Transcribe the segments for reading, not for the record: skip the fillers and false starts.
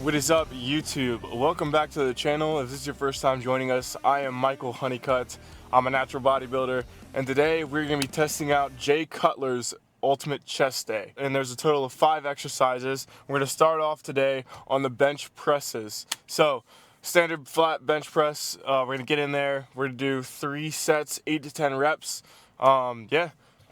What is up, YouTube? Welcome back to the channel. If this is your first time joining us, I am Michael Honeycutt. I'm a natural bodybuilder, and today we're going to be testing out Jay Cutler's Ultimate Chest Day. And there's a total of 5 exercises. We're going to start off today on the bench presses. So, standard flat bench press, we're going to get in there. We're going to do 3 sets, 8 to 10 reps.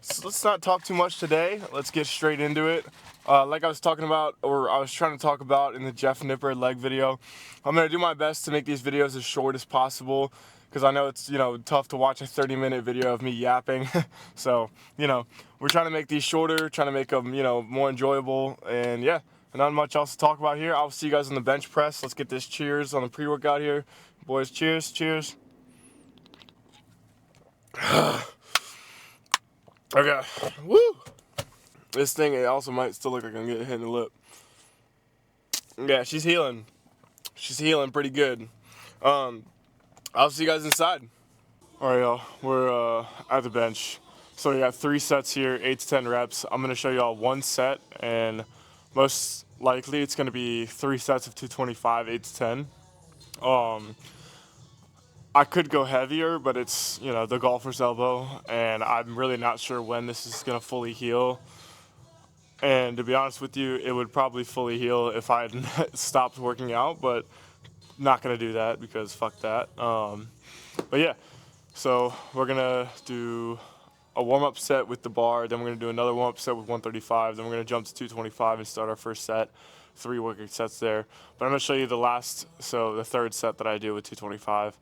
So let's not talk too much today. Let's get straight into it. Like I was talking about, or I was trying to talk about in the Jeff Nipper leg video, I'm going to do my best to make these videos as short as possible, because I know it's, tough to watch a 30-minute video of me yapping. So, we're trying to make these shorter, trying to make them, more enjoyable, and yeah, not much else to talk about here. I'll see you guys on the bench press. Let's get this cheers on the pre-workout here. Boys, cheers, cheers. Okay, woo! This thing, it also might still look like I'm getting hit in the lip. Yeah, she's healing. She's healing pretty good. I'll see you guys inside. All right, y'all, we're at the bench. So we got 3 sets here, 8 to 10 reps. I'm gonna show y'all 1 set, and most likely it's gonna be 3 sets of 225, 8 to 10. I could go heavier, but it's, the golfer's elbow, and I'm really not sure when this is going to fully heal. And to be honest with you, it would probably fully heal if I had stopped working out, but not going to do that because fuck that. But yeah, so we're going to do a warm-up set with the bar, then we're going to do another warm-up set with 135, then we're going to jump to 225 and start our first set. 3 working sets there. But I'm going to show you the third set that I do with 225.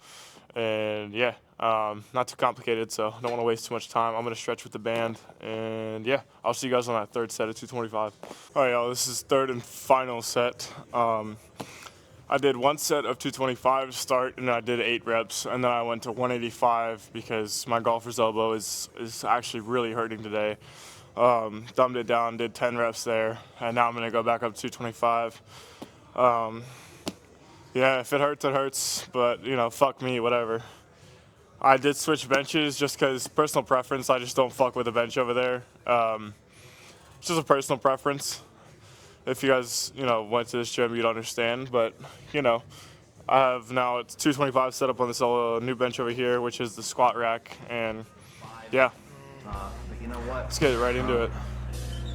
And yeah, not too complicated, so I don't want to waste too much time. I'm going to stretch with the band, and yeah, I'll see you guys on that third set of 225. All right, y'all, this is third and final set. I did 1 set of 225 to start, and I did 8 reps, and then I went to 185 because my golfer's elbow is actually really hurting today. Dumbed it down, did 10 reps there, and now I'm going to go back up to 225. Yeah, if it hurts, it hurts, but, fuck me, whatever. I did switch benches just because personal preference. I just don't fuck with the bench over there. It's just a personal preference. If you guys, went to this gym, you'd understand, but, I have now it's 225 set up on this new bench over here, which is the squat rack, and yeah. But you know what? Let's get right into it.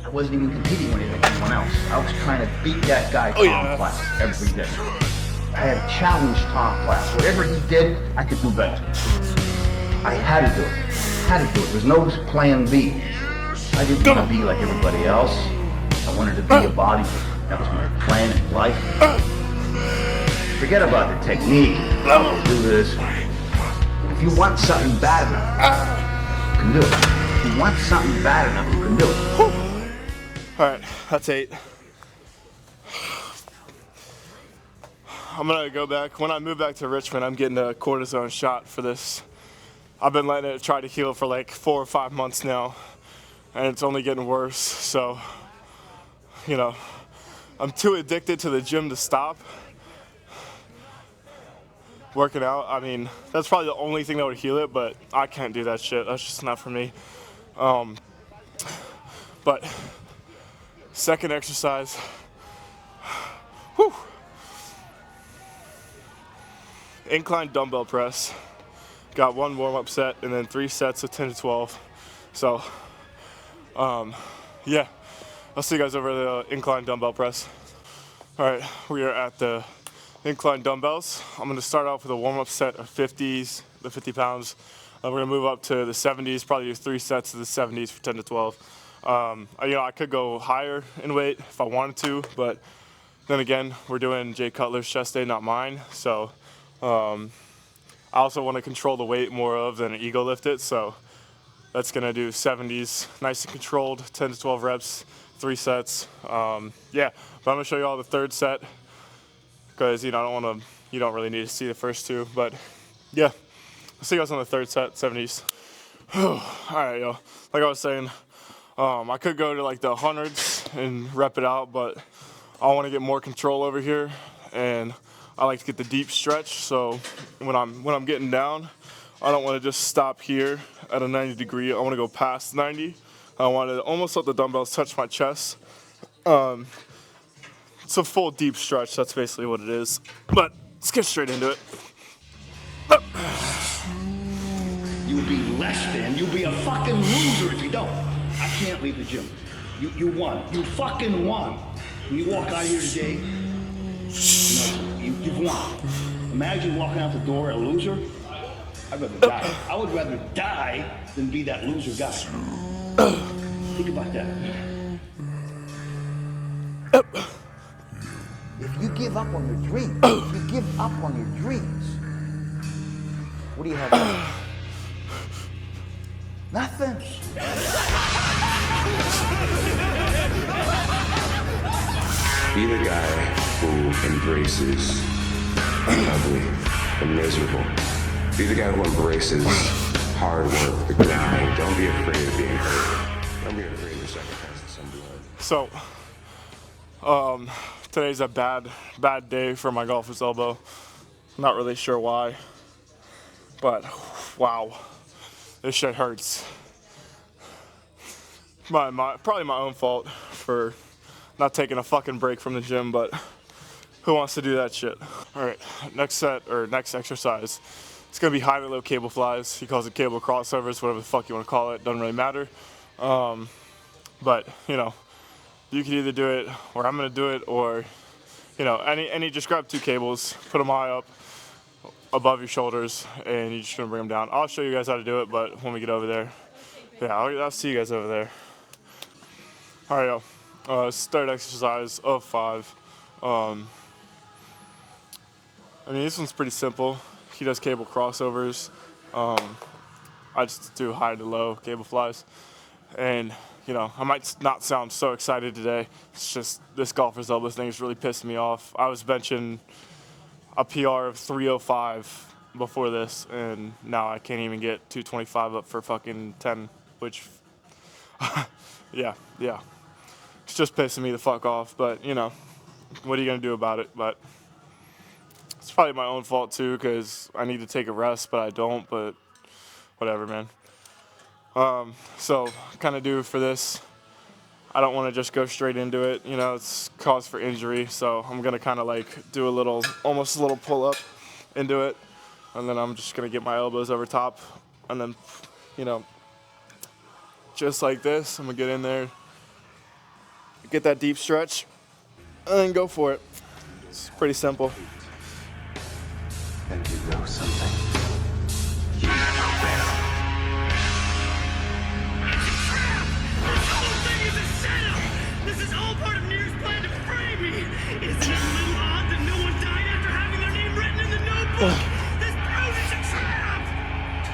I wasn't even competing with anyone else. I was trying to beat that guy Tom Class every day. I had challenged Tom Class. Whatever he did, I could do better. I had to do it. There was no plan B. I didn't want to be like everybody else. I wanted to be a bodybuilder. That was my plan in life. Forget about the technique. I'll do this. If you want something bad enough, you can do it. If you want something bad enough, you can do it. All right, that's 8. I'm gonna go back. When I move back to Richmond, I'm getting a cortisone shot for this. I've been letting it try to heal for like 4 or 5 months now, and it's only getting worse. So, I'm too addicted to the gym to stop working out. I mean, that's probably the only thing that would heal it, but I can't do that shit. That's just not for me. But second exercise. Whew. Incline dumbbell press. Got 1 warm-up set and then 3 sets of 10 to 12. So, yeah, I'll see you guys over the incline dumbbell press. All right, we are at the incline dumbbells. I'm going to start off with a warm-up set of 50s, the 50 pounds. We're going to move up to the 70s, probably do 3 sets of the 70s for 10 to 12. I could go higher in weight if I wanted to, but then again, we're doing Jay Cutler's Chest Day, not mine. So I also want to control the weight more of than ego lift it. So that's going to do 70s, nice and controlled, 10 to 12 reps, 3 sets. Yeah, but I'm going to show you all the third set because, you don't really need to see the first 2, but yeah, I'll see you guys on the third set, 70s. All right, y'all, like I was saying, I could go to like the hundreds and rep it out, but I want to get more control over here, and I like to get the deep stretch. So when I'm getting down, I don't want to just stop here at a 90 degree. I want to go past 90. I want to almost let the dumbbells touch my chest. It's a full deep stretch. That's basically what it is. But let's get straight into it. You'll be less than. You'll be a fucking loser if you don't. I can't leave the gym. You won. You fucking won. When you walk out of here today, you've won. Imagine walking out the door a loser. I'd rather die. I would rather die than be that loser guy. Think about that. If you give up on your dreams, what do you have left? Nothing. Be the guy who embraces the ugly, the miserable. Be the guy who embraces hard work, the grind. Don't be afraid of being hurt. Don't be afraid of sacrificing some blood. So, today's a bad day for my golfer's elbow. Not really sure why, but wow, this shit hurts. Probably my own fault for not taking a fucking break from the gym, but who wants to do that shit? All right, next exercise. It's gonna be high to low cable flies. He calls it cable crossovers, whatever the fuck you wanna call it, doesn't really matter. But you know, you can either do it, or I'm gonna do it, or you know, any just grab 2 cables, put them high up above your shoulders, and you're just gonna bring them down. I'll show you guys how to do it, but when we get over there, yeah, I'll see you guys over there. All right, yo. Third exercise of 5. I mean, this one's pretty simple. He does cable crossovers. I just do high to low cable flies. And, you know, I might not sound so excited today. It's just this golfer's elbow thing is really pissing me off. I was benching a PR of 305 before this, and now I can't even get 225 up for fucking 10, which, yeah. It's just pissing me the fuck off, but, you know, what are you going to do about it? But it's probably my own fault, too, because I need to take a rest, but I don't, but whatever, man. So, kind of do for this, I don't want to just go straight into it, you know, it's cause for injury, so I'm going to kind of like do almost a little pull-up into it, and then I'm just going to get my elbows over top, and then, you know, just like this, I'm going to get in there, get that deep stretch, and then go for it. It's pretty simple. And you know something? You know better. This whole thing is a setup! This is all part of Near's plan to frame me! Isn't it a little odd that no one died after having their name written in the notebook? This brood is a trap!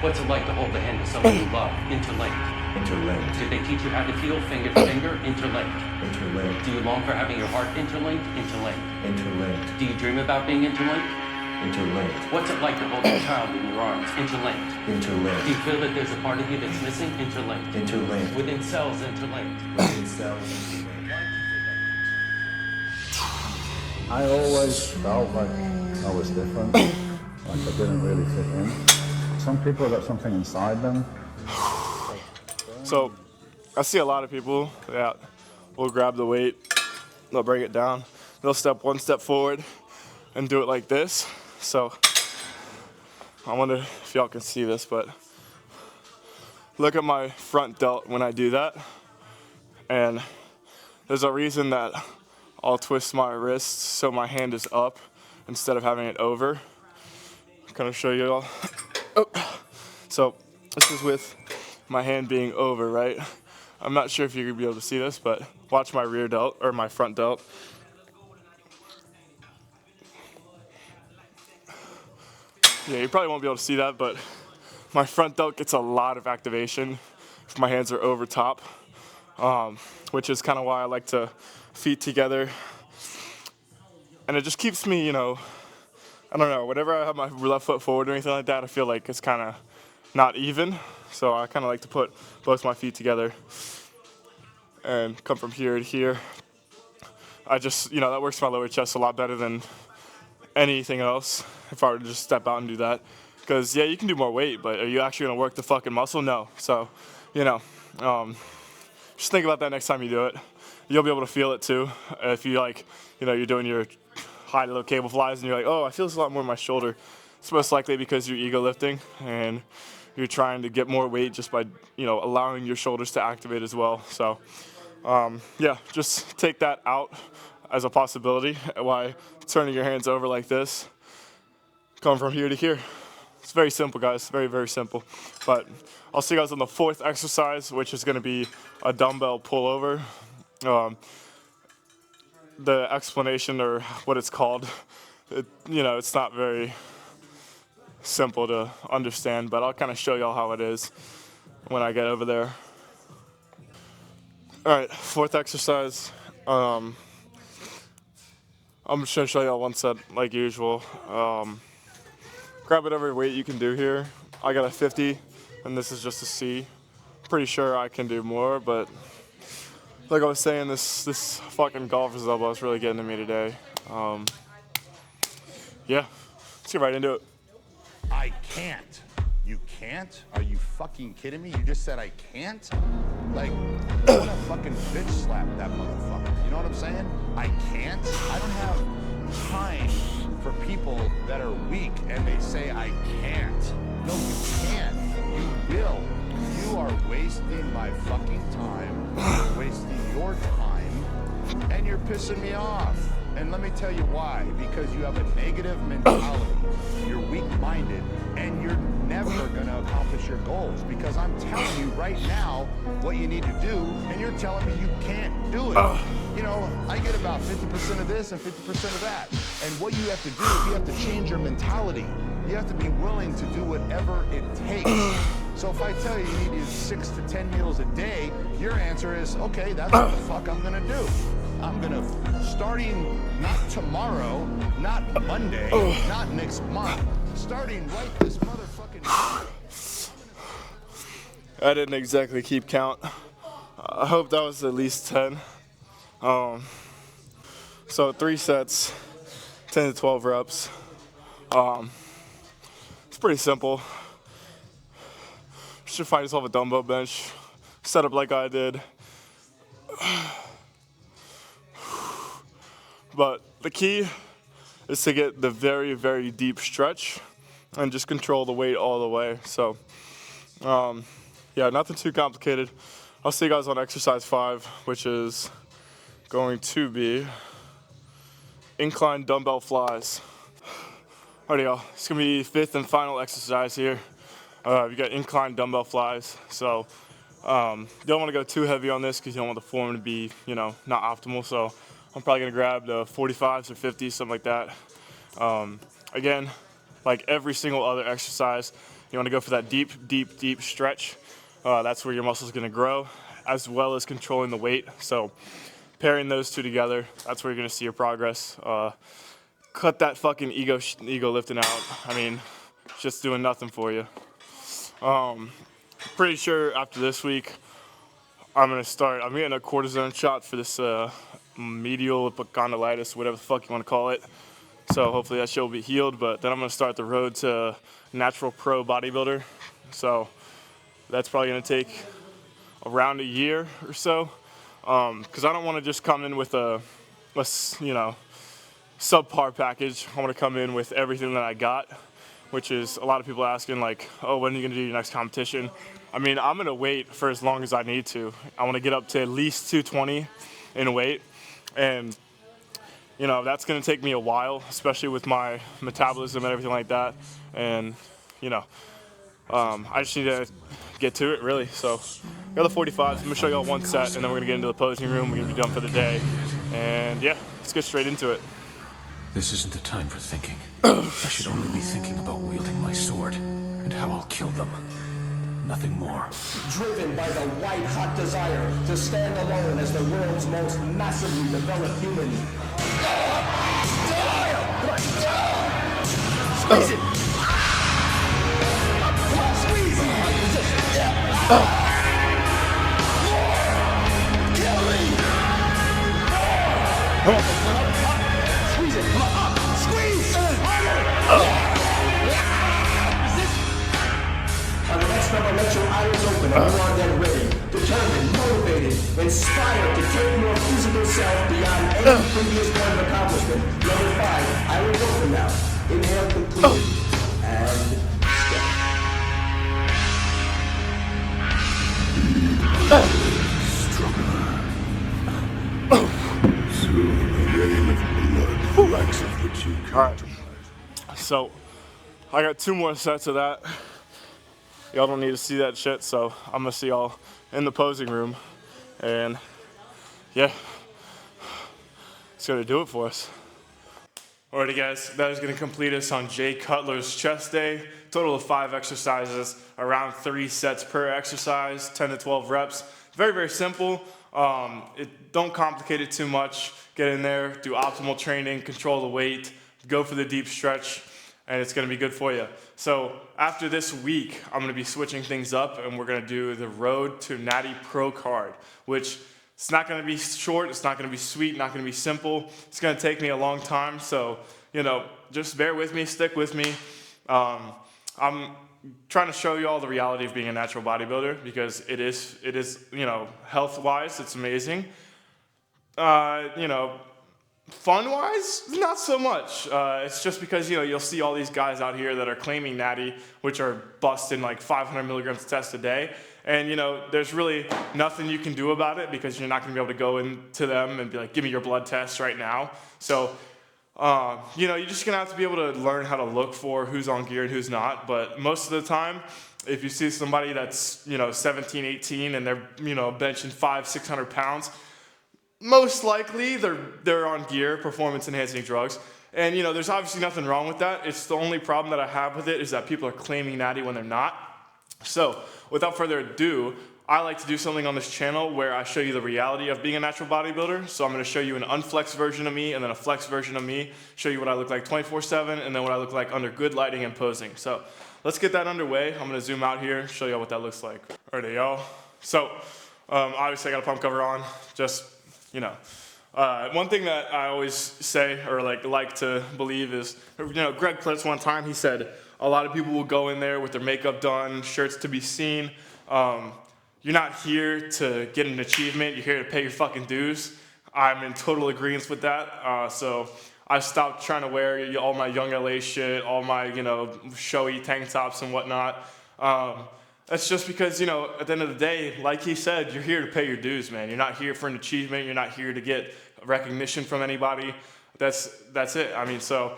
What's it like to hold the hand of someone you love, interlinked? Interlinked. Did they teach you how to feel finger to finger, interlinked? Interlinked. Do you long for having your heart interlinked, interlinked? Interlinked. Do you dream about being interlinked? Interlinked. What's it like to hold your child in your arms, interlinked? Interlinked. Do you feel that there's a part of you that's missing, interlinked? Interlinked. Within cells, interlinked. Within cells. Interlinked. I always felt like I was different, like I didn't really fit in. Some people got something inside them. So, I see a lot of people that will grab the weight, they'll bring it down, they'll step one step forward and do it like this. So, I wonder if y'all can see this, but look at my front delt when I do that. And there's a reason that I'll twist my wrist so my hand is up instead of having it over. I'm gonna show you all. Oh. So, this is with my hand being over, right? I'm not sure if you're gonna be able to see this, but watch my rear delt, or my front delt. Yeah, you probably won't be able to see that, but my front delt gets a lot of activation if my hands are over top, which is kind of why I like to feet together. And it just keeps me, you know, I don't know, whenever I have my left foot forward or anything like that, I feel like it's kind of not even. So I kind of like to put both my feet together and come from here to here. I just, you know, that works for my lower chest a lot better than anything else if I were to just step out and do that. Because, yeah, you can do more weight, but are you actually going to work the fucking muscle? No. So, you know, just think about that next time you do it. you'll be able to feel it too. If you like, you're doing your high to low cable flies and you're like, oh, I feel this a lot more in my shoulder. It's most likely because you're ego lifting and you're trying to get more weight just by, allowing your shoulders to activate as well. So, yeah, just take that out as a possibility while turning your hands over like this. Come from here to here. It's very simple, guys. Very, very simple. But I'll see you guys on the 4th exercise, which is going to be a dumbbell pullover. The explanation or what it's called, it's not very simple to understand, but I'll kind of show y'all how it is when I get over there. All right, 4th exercise. I'm just going to show y'all one set like usual. Grab whatever weight you can do here. I got a 50, and this is just a C. Pretty sure I can do more, but like I was saying, this fucking golfer's elbow is really getting to me today. Yeah, let's get right into it. I can't. You can't? Are you fucking kidding me? You just said I can't? Like, I want to fucking bitch slap that motherfucker. You know what I'm saying? I can't? I don't have time for people that are weak and they say I can't. No, you can't. You will. You are wasting my fucking time. You're wasting your time. And you're pissing me off. And let me tell you why. Because you have a negative mentality. You're weak-minded. And you're never going to accomplish your goals. Because I'm telling you right now what you need to do. And you're telling me you can't do it. I get about 50% of this and 50% of that. And what you have to do is you have to change your mentality. You have to be willing to do whatever it takes. So if I tell you you need 6 to 10 meals a day, your answer is, okay, that's what the fuck I'm gonna do. I'm gonna, starting not tomorrow, not Monday, not next month, starting right this motherfucking I didn't exactly keep count. I hope that was at least 10. So 3 sets, 10 to 12 reps. It's pretty simple. Should find yourself a dumbbell bench, set up like I did. But the key is to get the very, very deep stretch and just control the weight all the way. So, yeah, nothing too complicated. I'll see you guys on exercise 5, which is going to be incline dumbbell flies. Alrighty, y'all. It's gonna be 5th and final exercise here. You got incline dumbbell flies. So, don't want to go too heavy on this because you don't want the form to be, not optimal. So, I'm probably gonna grab the 45s or 50s, something like that. Again, like every single other exercise, you want to go for that deep, deep, deep stretch. That's where your muscle's gonna grow, as well as controlling the weight. So, pairing those two together, that's where you're gonna see your progress. Cut that fucking ego lifting out. I mean, it's just doing nothing for you. Pretty sure after this week, I'm getting a cortisone shot for this medial epicondylitis, whatever the fuck you want to call it. So hopefully that shit will be healed, but then I'm gonna start the road to natural pro bodybuilder. So that's probably gonna take around a year or so. Because I don't want to just come in with a subpar package. I want to come in with everything that I got, which is a lot of people asking like, oh, when are you going to do your next competition? I mean, I'm going to wait for as long as I need to. I want to get up to at least 220 in weight. And, that's going to take me a while, especially with my metabolism and everything like that. And, I just need to get to it, really. So, got the 45s. I'm going to show y'all one set, and then we're going to get into the posing room. We're going to be done for the day. And, yeah, let's get straight into it. This isn't the time for thinking. I should only be thinking about wielding my sword and how I'll kill them. Nothing more. Driven by the white-hot desire to stand alone as the world's most massively developed human. Squeeze it! Squeeze! Kill me! Squeeze it! Squeeze! On the next number, let your eyes open and you are then ready, determined, motivated, inspired to take your physical physical self beyond any previous point of accomplishment. Number 5, I will go from now. Inhale completed. And Alright, so I got 2 more sets of that. Y'all don't need to see that shit, so I'm gonna see y'all in the posing room. And yeah, it's gonna do it for us. Alrighty guys, that is gonna complete us on Jay Cutler's chest day. Total of 5 exercises, around 3 sets per exercise, 10 to 12 reps. Very, very simple. Don't complicate it too much. Get in there, do optimal training, control the weight, go for the deep stretch, and it's gonna be good for you. So after this week, I'm gonna be switching things up, and we're gonna do the Road to Natty Pro card, which it's not gonna be short, it's not gonna be sweet, not gonna be simple. It's gonna take me a long time, so just bear with me, stick with me. I'm trying to show you all the reality of being a natural bodybuilder, because it is health-wise, it's amazing. Fun-wise, not so much. It's just because, you'll see all these guys out here that are claiming natty, which are busting like 500 milligrams of test a day. And, there's really nothing you can do about it, because you're not going to be able to go into them and be like, give me your blood test right now. So, you're just going to have to be able to learn how to look for who's on gear and who's not. But most of the time, if you see somebody that's, 17, 18, and they're, benching 500-600 pounds, most likely they're on gear, performance-enhancing drugs. And, there's obviously nothing wrong with that. It's the only problem that I have with it is that people are claiming natty when they're not. So, without further ado, I like to do something on this channel where I show you the reality of being a natural bodybuilder. So I'm going to show you an unflexed version of me and then a flexed version of me, show you what I look like 24/7, and then what I look like under good lighting and posing. So let's get that underway. I'm going to zoom out here, show you what that looks like. Alrighty, y'all. So obviously I got a pump cover on, just, one thing that I always say or like to believe is, Greg Klitz one time, he said, a lot of people will go in there with their makeup done, shirts to be seen. You're not here to get an achievement, you're here to pay your fucking dues. I'm in total agreement with that. So I stopped trying to wear all my Young LA shit, all my, showy tank tops and whatnot. That's just because, at the end of the day, like he said, you're here to pay your dues, man. You're not here for an achievement, you're not here to get recognition from anybody. That's it. I mean, so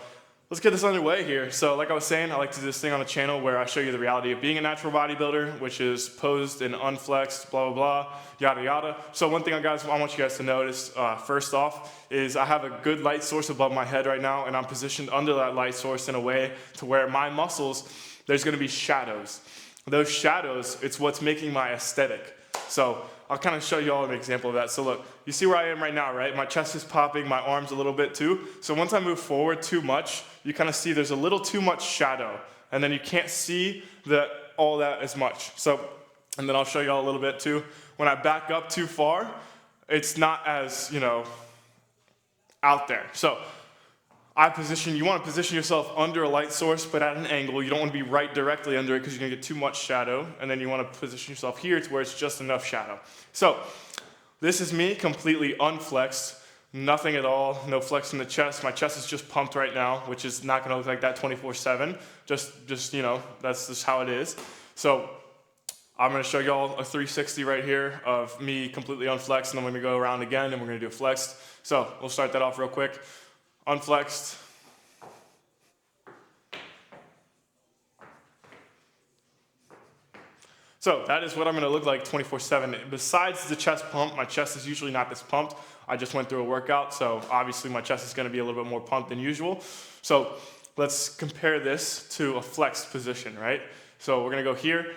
let's get this underway here. So like I was saying, I like to do this thing on a channel where I show you the reality of being a natural bodybuilder, which is posed and unflexed, blah, blah, blah, yada, yada. So one thing I want you guys to notice, first off, is I have a good light source above my head right now, and I'm positioned under that light source in a way to where my muscles, there's gonna be shadows. Those shadows, it's what's making my aesthetic. So I'll kind of show you all an example of that. So look, you see where I am right now, right? My chest is popping, my arms a little bit too. So once I move forward too much, you kind of see there's a little too much shadow, and then you can't see all that as much. So, and then I'll show you all a little bit too. When I back up too far, it's not as, out there. So you want to position yourself under a light source, but at an angle. You don't want to be right directly under it because you're going to get too much shadow. And then you want to position yourself here to where it's just enough shadow. So this is me completely unflexed, nothing at all, no flex in the chest. My chest is just pumped right now, which is not going to look like that 24/7. Just that's just how it is. So I'm going to show y'all a 360 right here of me completely unflexed, and then we're going to go around again, and we're going to do a flexed. So we'll start that off real quick. Unflexed. So that is what I'm going to look like 24/7. Besides the chest pump, my chest is usually not this pumped. I just went through a workout, so obviously my chest is going to be a little bit more pumped than usual. So let's compare this to a flexed position, right? So we're going to go here.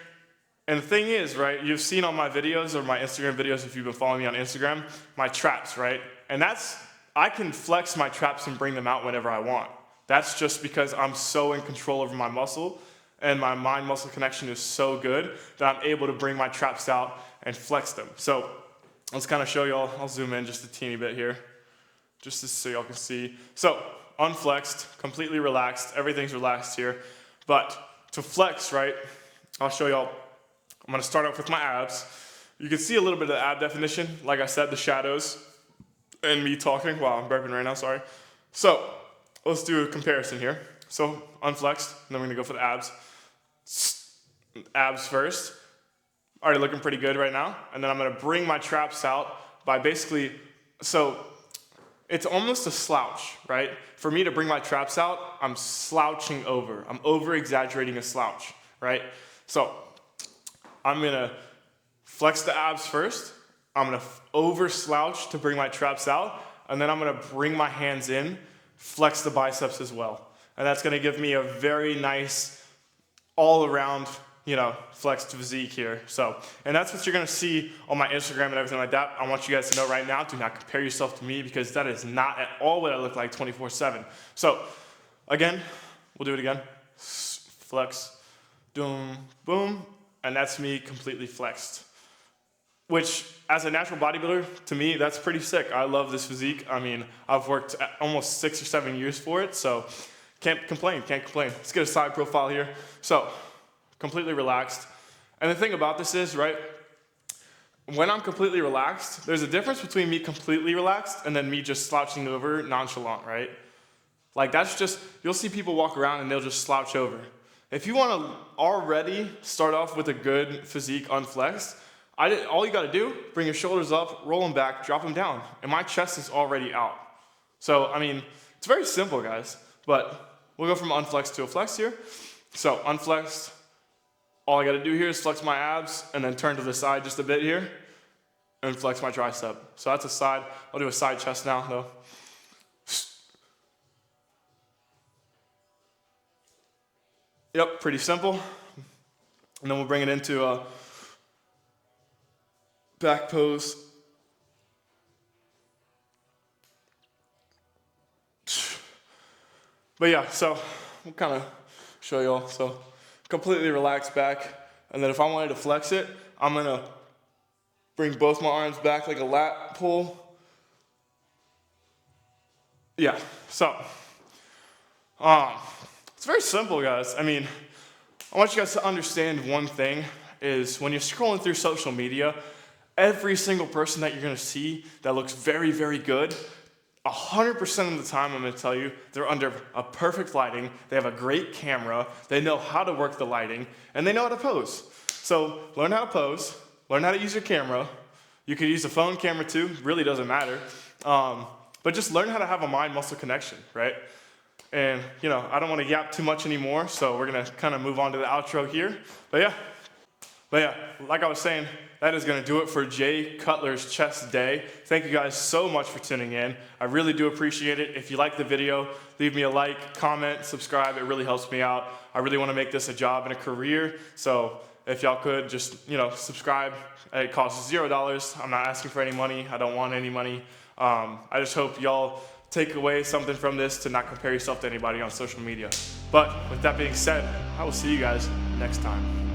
And the thing is, right, you've seen on my videos or my Instagram videos, if you've been following me on Instagram, my traps, right? And I can flex my traps and bring them out whenever I want. That's just because I'm so in control over my muscle, and my mind-muscle connection is so good that I'm able to bring my traps out and flex them. So let's kind of show y'all. I'll zoom in just a teeny bit here, just so y'all can see. So unflexed, completely relaxed. Everything's relaxed here. But to flex, right, I'll show y'all. I'm going to start off with my abs. You can see a little bit of the ab definition. Like I said, the shadows. and me talking while I'm burping right now, sorry. So, let's do a comparison here. So, unflexed, and then we're gonna go for the abs. Abs first. Already looking pretty good right now. And then I'm gonna bring my traps out by basically, so it's almost a slouch, right? For me to bring my traps out, I'm slouching over. I'm over-exaggerating a slouch, right? So I'm gonna flex the abs first. I'm gonna over-slouch to bring my traps out. And then I'm gonna bring my hands in, flex the biceps as well. And that's gonna give me a very nice all-around, flexed physique here. So, and that's what you're gonna see on my Instagram and everything like that. I want you guys to know right now, do not compare yourself to me because that is not at all what I look like 24/7. So, again, we'll do it again. Flex, boom, boom, and that's me completely flexed. Which, as a natural bodybuilder, to me, that's pretty sick. I love this physique. I mean, I've worked almost 6 or 7 years for it, so can't complain. Let's get a side profile here. So, completely relaxed. And the thing about this is, right, when I'm completely relaxed, there's a difference between me completely relaxed and then me just slouching over nonchalant, right? Like that's just, you'll see people walk around and they'll just slouch over. If you want to already start off with a good physique unflexed, all you got to do, bring your shoulders up, roll them back, drop them down, and my chest is already out. So, I mean, it's very simple, guys, but we'll go from unflexed to a flex here. So, unflexed, all I got to do here is flex my abs and then turn to the side just a bit here and flex my tricep. So that's a side. I'll do a side chest now, though. Yep, pretty simple. And then we'll bring it into a back pose. But yeah, so we'll kind of show y'all. So completely relaxed back. And then if I wanted to flex it, I'm going to bring both my arms back like a lat pull. Yeah, so it's very simple, guys. I mean, I want you guys to understand one thing is when you're scrolling through social media, every single person that you're going to see that looks very, very good, 100% of the time, I'm going to tell you, they're under a perfect lighting, they have a great camera, they know how to work the lighting, and they know how to pose. So learn how to pose, learn how to use your camera. You could use a phone camera too, really doesn't matter. But just learn how to have a mind-muscle connection, right? And, I don't want to yap too much anymore, so we're going to kind of move on to the outro here. But yeah, like I was saying, that is going to do it for Cutler's Chest Day. Thank you guys so much for tuning in. I really do appreciate it. If you like the video, leave me a like, comment, subscribe. It really helps me out. I really want to make this a job and a career. So if y'all could just, subscribe. It costs $0. I'm not asking for any money. I don't want any money. I just hope y'all take away something from this to not compare yourself to anybody on social media. But with that being said, I will see you guys next time.